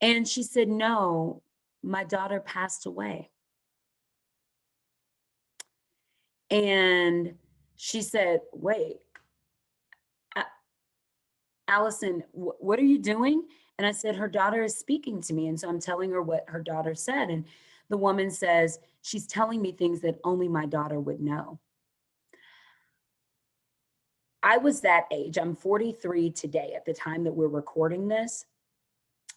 And she said, no, my daughter passed away. And she said, wait, Allyson, what are you doing? And I said, her daughter is speaking to me. And so I'm telling her what her daughter said. And the woman says, she's telling me things that only my daughter would know. I was that age. I'm 43 today at the time that we're recording this.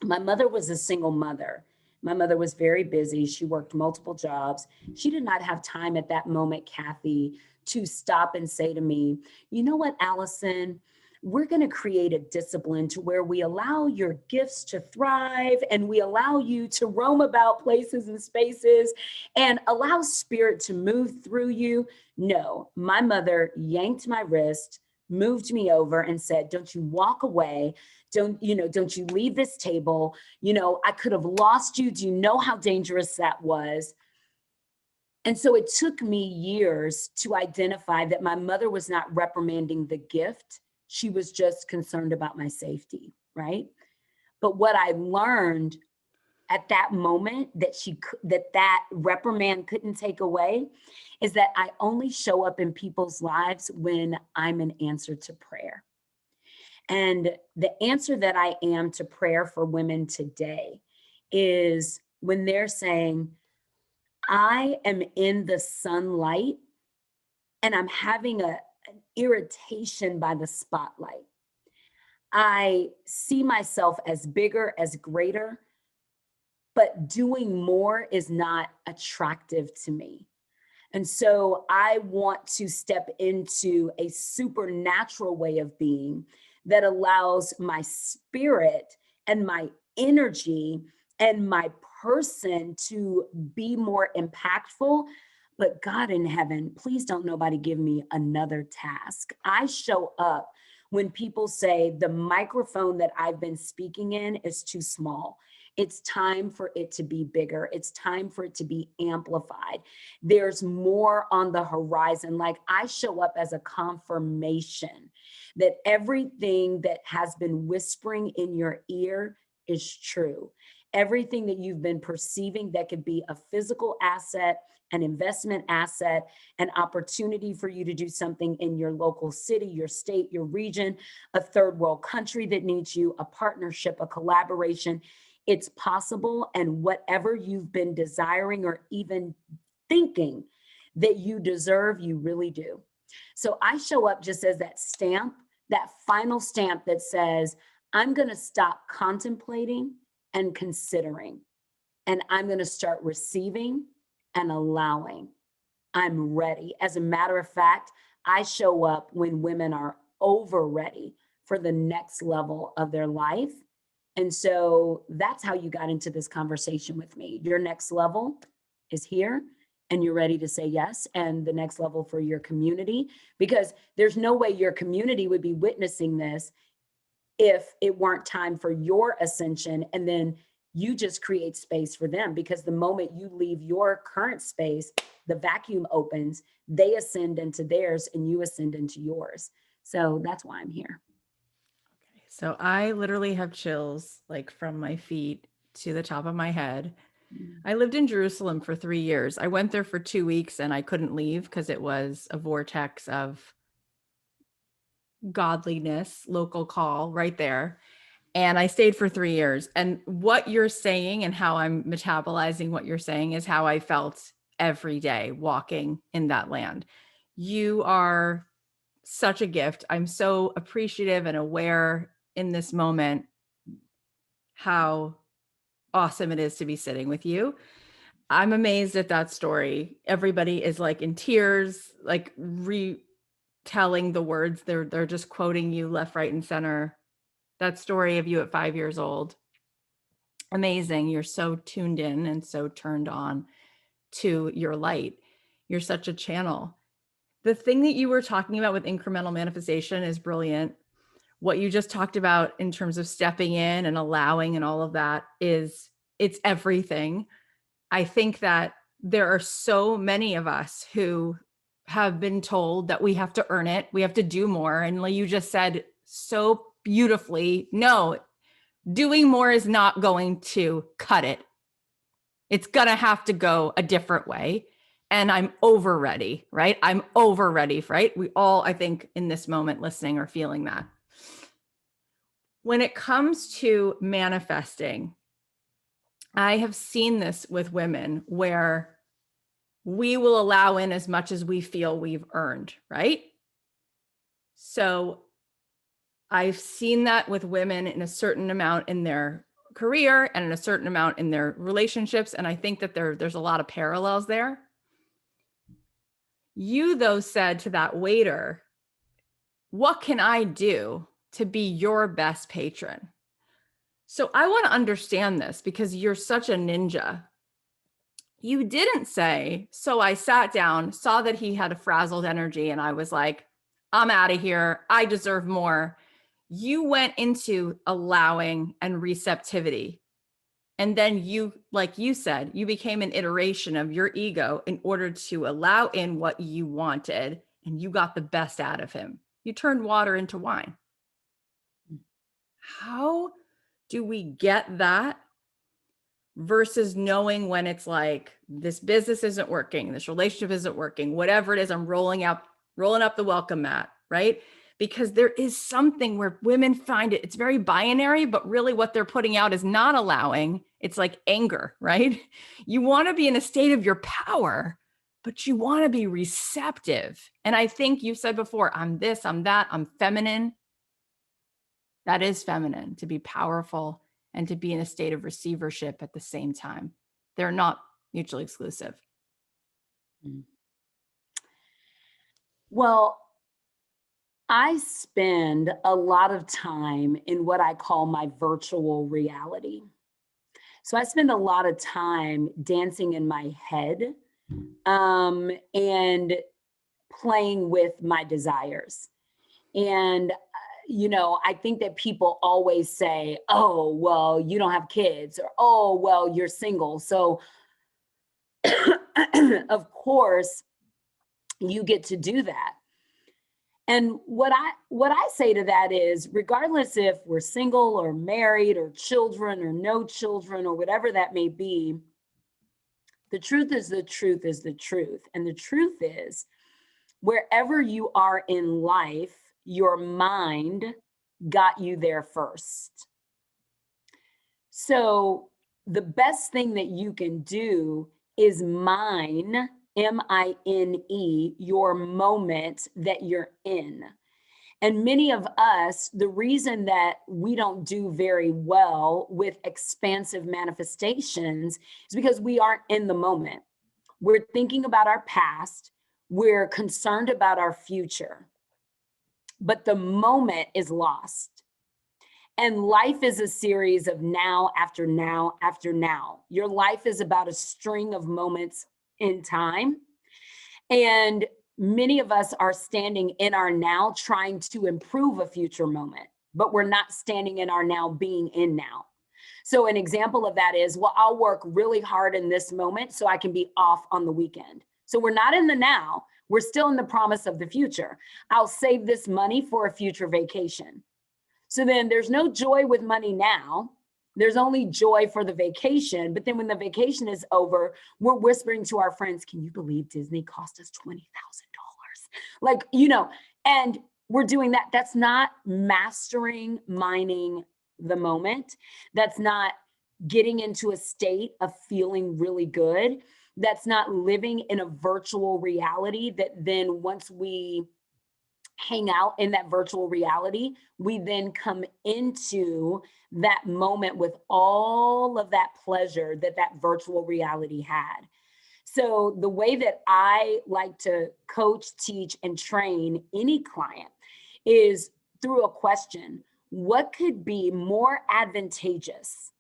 My mother was a single mother. My mother was very busy. She worked multiple jobs. She did not have time at that moment, Kathy, to stop and say to me, you know what, Allyson, we're going to create a discipline to where we allow your gifts to thrive and we allow you to roam about places and spaces and allow spirit to move through you. No, my mother yanked my wrist, moved me over and said, don't you walk away. Don't you leave this table. I could have lost you. Do you know how dangerous that was? And so it took me years to identify that my mother was not reprimanding the gift. She was just concerned about my safety, right? But what I learned at that moment that reprimand couldn't take away is that I only show up in people's lives when I'm an answer to prayer. And the answer that I am to prayer for women today is when they're saying, I am in the sunlight and I'm having an irritation by the spotlight. I see myself as bigger, as greater, but doing more is not attractive to me. And so I want to step into a supernatural way of being that allows my spirit and my energy and my person to be more impactful. But God in heaven, please don't nobody give me another task. I show up when people say the microphone that I've been speaking in is too small. It's time for it to be bigger. It's time for it to be amplified. There's more on the horizon. Like, I show up as a confirmation that everything that has been whispering in your ear is true. Everything that you've been perceiving that could be a physical asset, an investment asset, an opportunity for you to do something in your local city, your state, your region, a third world country that needs you, a partnership, a collaboration. It's possible. And whatever you've been desiring or even thinking that you deserve, you really do. So I show up just as that stamp, that final stamp that says, I'm going to stop contemplating and considering, and I'm going to start receiving and allowing. I'm ready. As a matter of fact, I show up when women are over ready for the next level of their life. And so that's how you got into this conversation with me. Your next level is here, and you're ready to say yes. And the next level for your community, because there's no way your community would be witnessing this if it weren't time for your ascension. And then you just create space for them, because the moment you leave your current space, the vacuum opens, they ascend into theirs, and you ascend into yours. So that's why I'm here. Okay. So I literally have chills like from my feet to the top of my head. I lived in Jerusalem for 3 years. I went there for 2 weeks and I couldn't leave because it was a vortex of godliness, local call right there. And I stayed for 3 years. And what you're saying and how I'm metabolizing what you're saying is how I felt every day walking in that land. You are such a gift. I'm so appreciative and aware in this moment how awesome it is to be sitting with you. I'm amazed at that story. Everybody is like in tears, like retelling the words. They're just quoting you left, right, and center. That story of you at 5 years old. Amazing. You're so tuned in and so turned on to your light. You're such a channel. The thing that you were talking about with incremental manifestation is brilliant. What you just talked about in terms of stepping in and allowing and all of that it's everything. I think that there are so many of us who have been told that we have to earn it, we have to do more. And like you just said so beautifully, no, doing more is not going to cut it. It's going to have to go a different way. And I'm over ready, right? I'm over ready, right? We all, I think, in this moment listening are feeling that. When it comes to manifesting, I have seen this with women where we will allow in as much as we feel we've earned, right? So I've seen that with women in a certain amount in their career and in a certain amount in their relationships. And I think that there's a lot of parallels there. You, though, said to that waiter, what can I do to be your best patron? So I want to understand this because you're such a ninja. You didn't say, so I sat down, saw that he had a frazzled energy, and I was like, I'm out of here. I deserve more. You went into allowing and receptivity. And then you, like you said, you became an iteration of your ego in order to allow in what you wanted, and you got the best out of him. You turned water into wine. How do we get that versus knowing when it's like, this business isn't working, this relationship isn't working, whatever it is, I'm rolling up the welcome mat, right? Because there is something where women find it's very binary, but really what they're putting out is not allowing. It's like anger, right? You want to be in a state of your power, but you want to be receptive. And I think you said before, I'm this, I'm that, I'm feminine. That is feminine, to be powerful and to be in a state of receivership at the same time. They're not mutually exclusive. Well, I spend a lot of time in what I call my virtual reality. So I spend a lot of time dancing in my head, and playing with my desires. And, I think that people always say, oh, well, you don't have kids, or, oh, well, you're single. So, of course, you get to do that. And what I say to that is, regardless if we're single or married or children or no children or whatever that may be, the truth is the truth is the truth. And the truth is, wherever you are in life, your mind got you there first. So the best thing that you can do is mine, M-I-N-E, your moment that you're in. And many of us, the reason that we don't do very well with expansive manifestations is because we aren't in the moment. We're thinking about our past. We're concerned about our future, but the moment is lost. And life is a series of now after now after now. Your life is about a string of moments in time. And many of us are standing in our now trying to improve a future moment, but we're not standing in our now being in now. So an example of that is, well, I'll work really hard in this moment so I can be off on the weekend. So we're not in the now, we're still in the promise of the future. I'll save this money for a future vacation. So then there's no joy with money now. There's only joy for the vacation. But then when the vacation is over, we're whispering to our friends, can you believe Disney cost us $20,000? Like, and we're doing that. That's not mastering mining the moment. That's not getting into a state of feeling really good. That's not living in a virtual reality that then once we hang out in that virtual reality, we then come into that moment with all of that pleasure that that virtual reality had. So the way that I like to coach, teach, and train any client is through a question. What could be more advantageous?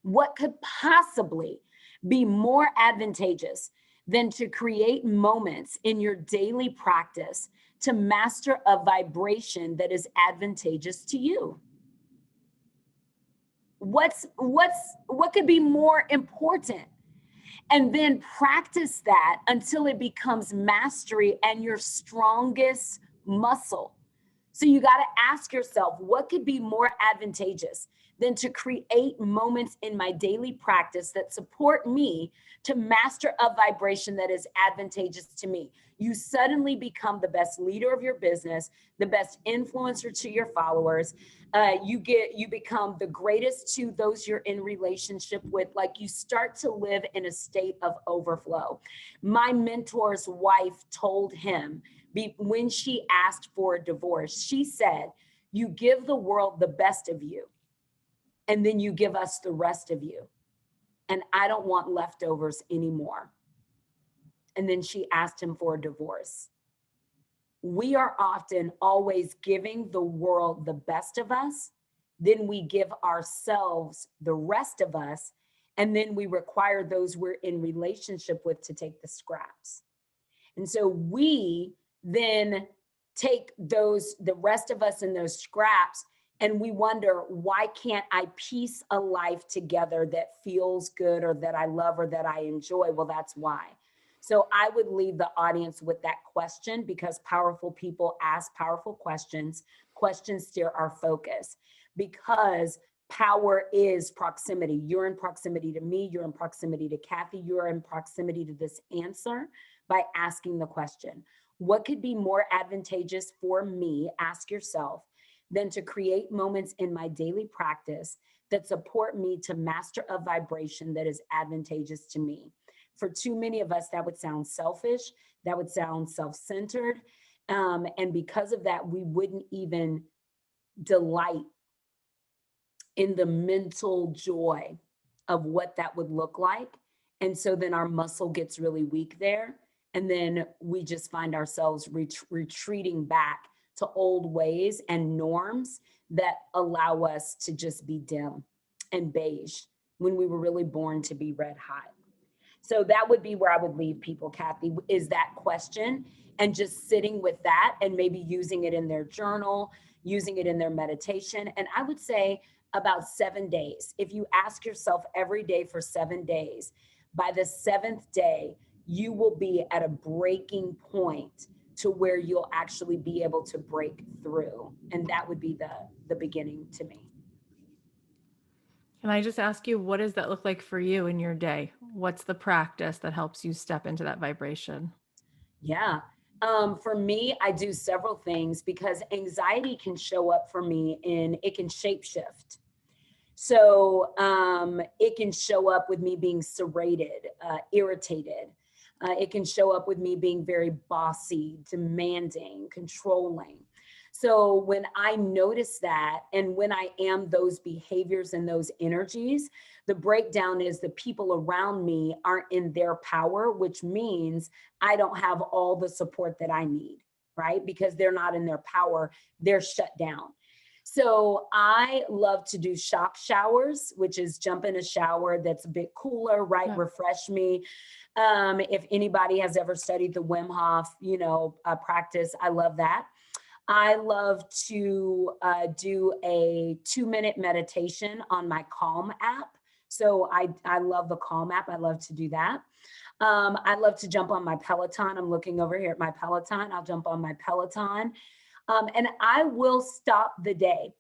What could possibly be more advantageous than to create moments in your daily practice to master a vibration that is advantageous to you? What could be more important? And then practice that until it becomes mastery and your strongest muscle. So you got to ask yourself, what could be more advantageous than to create moments in my daily practice that support me to master a vibration that is advantageous to me? You suddenly become the best leader of your business, the best influencer to your followers. You become the greatest to those you're in relationship with. Like, you start to live in a state of overflow. My mentor's wife told him, when she asked for a divorce, she said, you give the world the best of you, and then you give us the rest of you. And I don't want leftovers anymore. And then she asked him for a divorce. We are often always giving the world the best of us, then we give ourselves the rest of us, and then we require those we're in relationship with to take the scraps. And so we then take the rest of us in those scraps, and we wonder, why can't I piece a life together that feels good or that I love or that I enjoy? Well, that's why. So I would leave the audience with that question, because powerful people ask powerful questions. Questions steer our focus, because power is proximity. You're in proximity to me. You're in proximity to Kathy. You're in proximity to this answer by asking the question. What could be more advantageous for me, ask yourself, than to create moments in my daily practice that support me to master a vibration that is advantageous to me? For too many of us, that would sound selfish. That would sound self-centered. And because of that, we wouldn't even delight in the mental joy of what that would look like. And so then our muscle gets really weak there. And then we just find ourselves retreating back to old ways and norms that allow us to just be dim and beige when we were really born to be red hot. So that would be where I would leave people, Kathy, is that question, and just sitting with that and maybe using it in their journal, using it in their meditation. And I would say about 7 days. If you ask yourself every day for 7 days, by the seventh day, you will be at a breaking point to where you'll actually be able to break through. And that would be the beginning to me. Can I just ask you, what does that look like for you in your day? What's the practice that helps you step into that vibration? Yeah. For me, I do several things because anxiety can show up for me it can shapeshift. So it can show up with me being serrated, irritated. It can show up with me being very bossy, demanding, controlling. So when I notice that, and when I am those behaviors and those energies, the breakdown is the people around me aren't in their power, which means I don't have all the support that I need, right? Because they're not in their power, they're shut down. So I love to do shock showers, which is jump in a shower that's a bit cooler, right? Yeah. Refresh me. If anybody has ever studied the Wim Hof, practice, I love that. I love to do a 2-minute meditation on my Calm app. So I love the Calm app. I love to do that. I love to jump on my Peloton. I'm looking over here at my Peloton. I'll jump on my Peloton. And I will stop the day.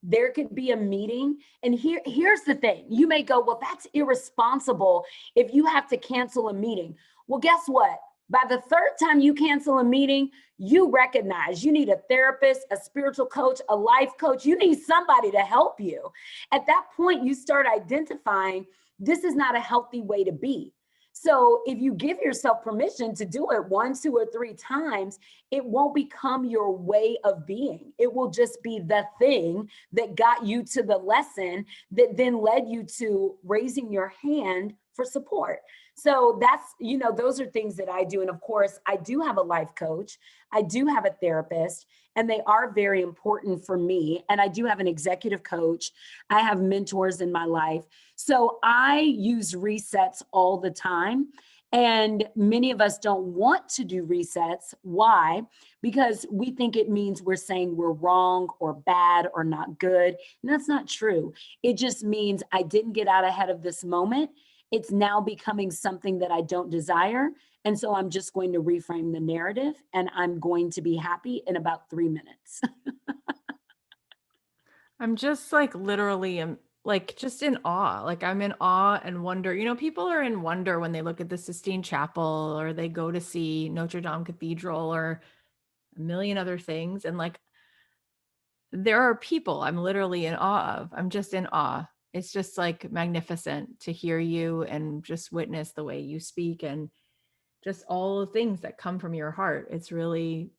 There could be a meeting. And here's the thing. You may go, well, that's irresponsible if you have to cancel a meeting. Well, guess what? By the third time you cancel a meeting, you recognize you need a therapist, a spiritual coach, a life coach. You need somebody to help you. At that point, you start identifying this is not a healthy way to be. So if you give yourself permission to do it 1, 2, or 3 times, it won't become your way of being. It will just be the thing that got you to the lesson that then led you to raising your hand for support. So that's, those are things that I do. And of course, I do have a life coach. I do have a therapist, and they are very important for me. And I do have an executive coach. I have mentors in my life. So I use resets all the time. And many of us don't want to do resets. Why? Because we think it means we're saying we're wrong or bad or not good. And that's not true. It just means I didn't get out ahead of this moment. It's now becoming something that I don't desire. And so I'm just going to reframe the narrative, and I'm going to be happy in about 3 minutes. I'm just like literally like just in awe. Like I'm in awe and wonder. People are in wonder when they look at the Sistine Chapel or they go to see Notre Dame Cathedral or a million other things. And like there are people I'm literally in awe of. I'm just in awe. It's just like magnificent to hear you and just witness the way you speak and just all the things that come from your heart. It's really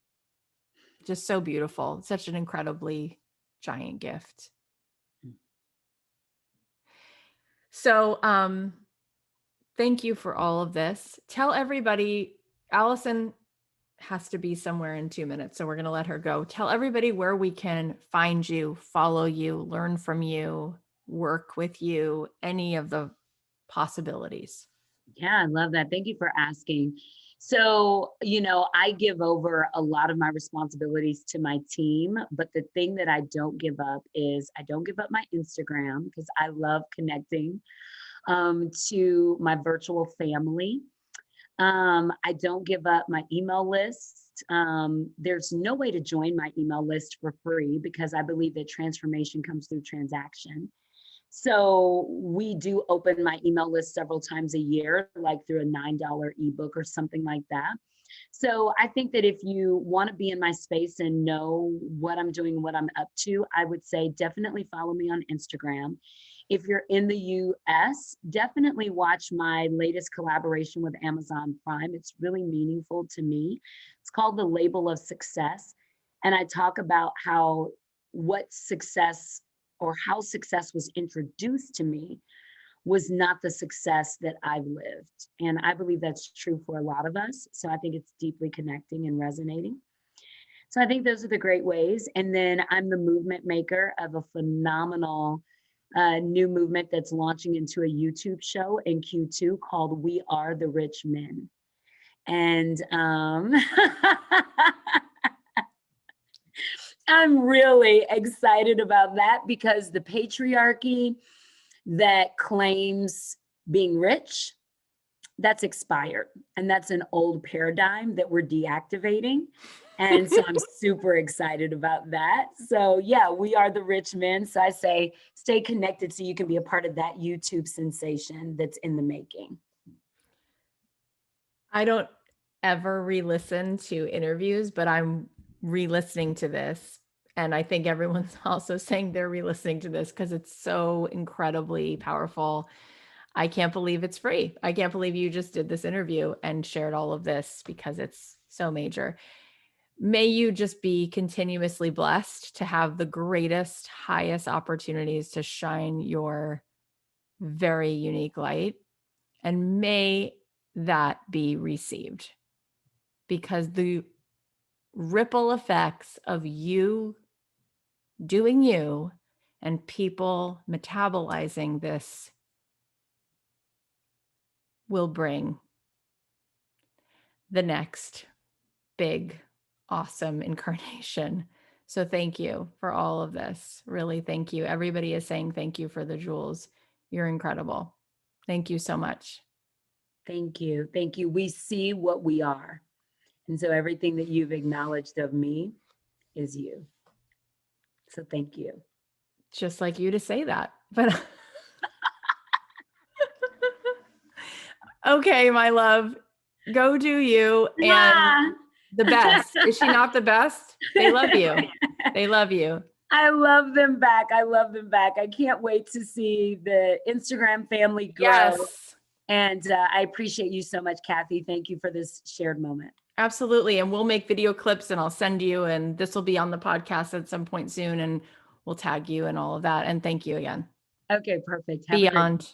just so beautiful. Such an incredibly giant gift. So, thank you for all of this. Tell everybody, Allyson has to be somewhere in 2 minutes, so we're going to let her go. Tell everybody where we can find you, follow you, learn from you, work with you, any of the possibilities. Yeah, I love that. Thank you for asking. So, I give over a lot of my responsibilities to my team, but the thing that I don't give up is I don't give up my Instagram because I love connecting to my virtual family. I don't give up my email list. There's no way to join my email list for free because I believe that transformation comes through transaction. So we do open my email list several times a year, like through a $9 ebook or something like that. So I think that if you want to be in my space and know what I'm doing, what I'm up to, I would say definitely follow me on Instagram. If you're in the US, definitely watch my latest collaboration with Amazon Prime. It's really meaningful to me. It's called The Label of Success. And I talk about what success or how success was introduced to me was not the success that I've lived. And I believe that's true for a lot of us. So I think it's deeply connecting and resonating. So I think those are the great ways. And then I'm the movement maker of a phenomenal new movement that's launching into a YouTube show in Q2 called We Are the Rich Men. And I'm really excited about that because the patriarchy that claims being rich, that's expired. And that's an old paradigm that we're deactivating. And so I'm super excited about that. So yeah, we are the rich men. So I say stay connected so you can be a part of that YouTube sensation that's in the making. I don't ever re-listen to interviews, but I'm re-listening to this. And I think everyone's also saying they're re-listening to this because it's so incredibly powerful. I can't believe it's free. I can't believe you just did this interview and shared all of this because it's so major. May you just be continuously blessed to have the greatest, highest opportunities to shine your very unique light. And may that be received, because the ripple effects of you doing you and people metabolizing this will bring the next big, awesome incarnation. So thank you for all of this. Really, thank you. Everybody is saying thank you for the jewels. You're incredible. Thank you so much. Thank you. Thank you. We see what we are. And so everything that you've acknowledged of me is you. So thank you. Just like you to say that. But okay, my love, go do you. And the best. Is she not the best? They love you. They love you. I love them back. I love them back. I can't wait to see the Instagram family grow. Yes. And I appreciate you so much, Kathy. Thank you for this shared moment. Absolutely. And we'll make video clips and I'll send you, and this will be on the podcast at some point soon, and we'll tag you and all of that. And thank you again. Okay, perfect. Beyond.